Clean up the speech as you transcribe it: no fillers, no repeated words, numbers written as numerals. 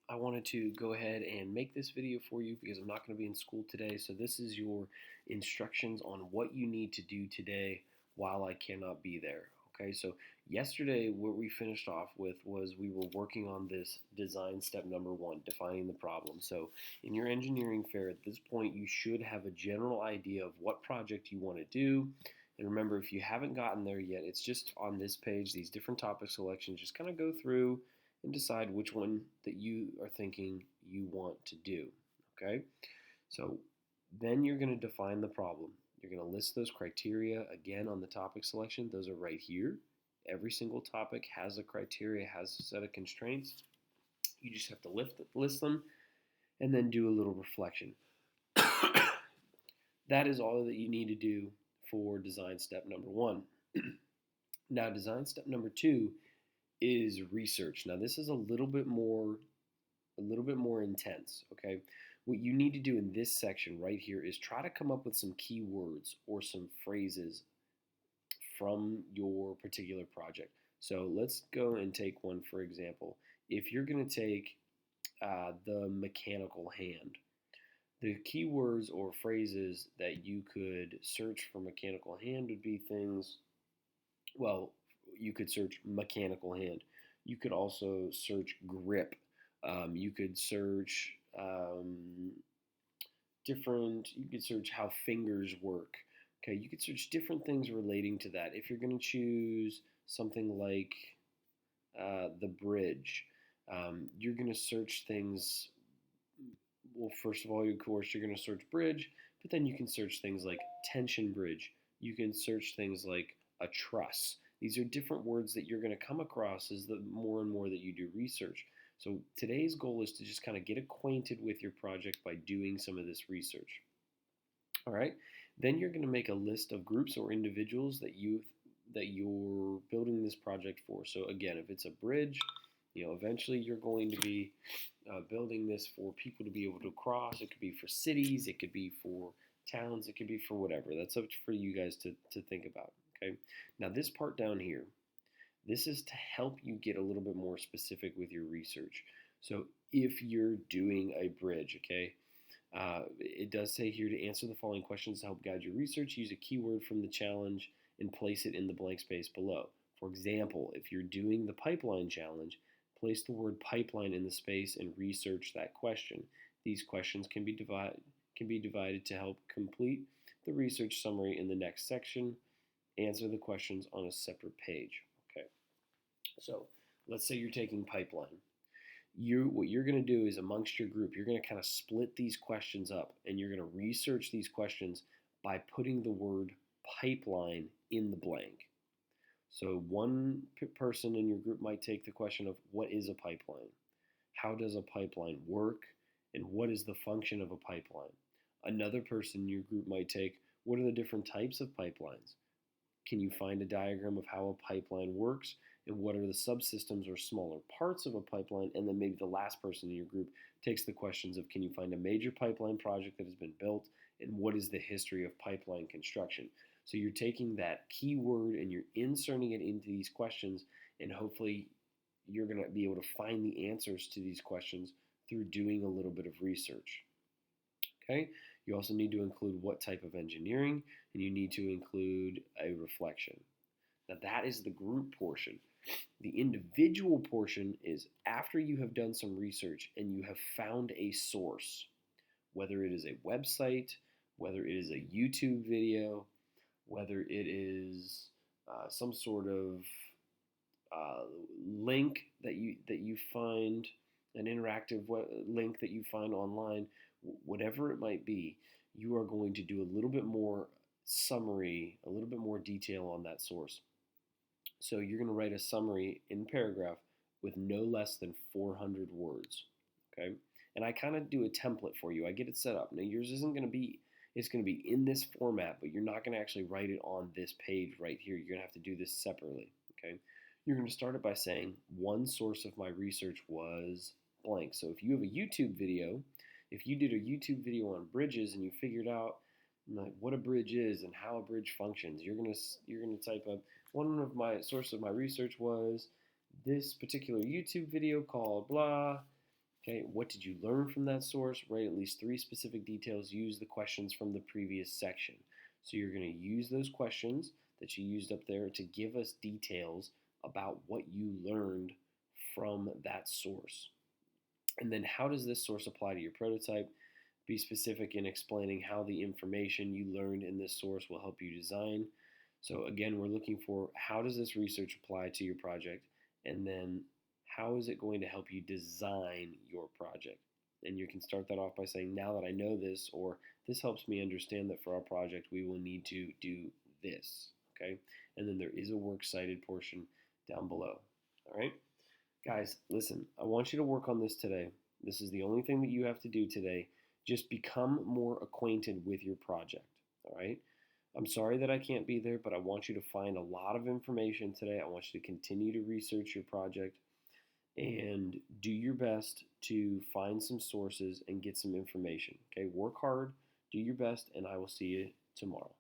I wanted to go ahead and make this video for you because I'm not going to be in school today. So this is your instructions on what you need to do today while I cannot be there. Okay, so yesterday what we finished off with was we were working on this design step number 1, defining the problem. So in your engineering fair at this point, you should have a general idea of what project you want to do. And remember, if you haven't gotten there yet, it's just on this page, these different topic selections, just kind of go through and decide which one that you are thinking you want to do. Okay? So then you're going to define the problem. You're going to list those criteria again on the topic selection. Those are right here. Every single topic has a criteria, has a set of constraints. You just have to list them and then do a little reflection. That is all that you need to do for design step number 1. Now, design step number 2 is research. Now, this is a little bit more intense, okay? What you need to do in this section right here is try to come up with some keywords or some phrases from your particular project. So let's go and take one, for example. If you're going to take the mechanical hand, the keywords or phrases that you could search for mechanical hand would be things, well, you could search mechanical hand. You could also search grip. You could search you could search how fingers work. Okay, you could search different things relating to that. If you're going to choose something like the bridge, you're going to search things. Well, first of all, of course, you're going to search bridge, but then you can search things like tension bridge. You can search things like a truss. These are different words that you're going to come across as the more and more that you do research. So today's goal is to just kind of get acquainted with your project by doing some of this research. All right. Then you're going to make a list of groups or individuals that you're building this project for. So again, if it's a bridge, eventually you're going to be building this for people to be able to cross. It could be for cities, it could be for towns, it could be for whatever. That's up for you guys to think about. Okay. Now this part down here, this is to help you get a little bit more specific with your research. So if you're doing a bridge, okay, it does say here to answer the following questions to help guide your research, use a keyword from the challenge and place it in the blank space below. For example, if you're doing the pipeline challenge, place the word pipeline in the space and research that question. These questions can be divided to help complete the research summary in the next section. Answer the questions on a separate page. Okay. So let's say you're taking pipeline. What you're going to do is amongst your group, you're going to kind of split these questions up and you're going to research these questions by putting the word pipeline in the blank. So one person in your group might take the question of what is a pipeline? How does a pipeline work? And what is the function of a pipeline? Another person in your group might take what are the different types of pipelines? Can you find a diagram of how a pipeline works? And what are the subsystems or smaller parts of a pipeline? And then maybe the last person in your group takes the questions of can you find a major pipeline project that has been built? And what is the history of pipeline construction? So you're taking that keyword and you're inserting it into these questions, and hopefully you're going to be able to find the answers to these questions through doing a little bit of research. Okay? You also need to include what type of engineering, and you need to include a reflection. Now that is the group portion. The individual portion is after you have done some research and you have found a source, whether it is a website, whether it is a YouTube video, whether it is some sort of link that you find, an interactive link that you find online, whatever it might be, you are going to do a little bit more summary, a little bit more detail on that source. So you're going to write a summary in paragraph with no less than 400 words, okay? And I kind of do a template for you. I get it set up. Now yours isn't going to be, it's going to be in this format, but you're not going to actually write it on this page right here. You're going to have to do this separately, okay? You're going to start it by saying, one source of my research was blank. So if you have a YouTube video, if you did a YouTube video on bridges and you figured out what a bridge is and how a bridge functions, you're gonna type up one of my sources of my research was this particular YouTube video called blah Okay, what did you learn from that source? Write at least 3 specific details. Use the questions from the previous section. So you're going to use those questions that you used up there to give us details about what you learned from that source. And then how does this source apply to your prototype? Be specific in explaining how the information you learned in this source will help you design. So again, we're looking for how does this research apply to your project, and then how is it going to help you design your project? And you can start that off by saying, now that I know this, or this helps me understand that for our project we will need to do this. Okay, and then there is a works cited portion down below. All right, guys, listen, I want you to work on this today. This is the only thing that you have to do today. Just become more acquainted with your project. All right. I'm sorry that I can't be there, but I want you to find a lot of information today. I want you to continue to research your project and do your best to find some sources and get some information. Okay, work hard, do your best, and I will see you tomorrow.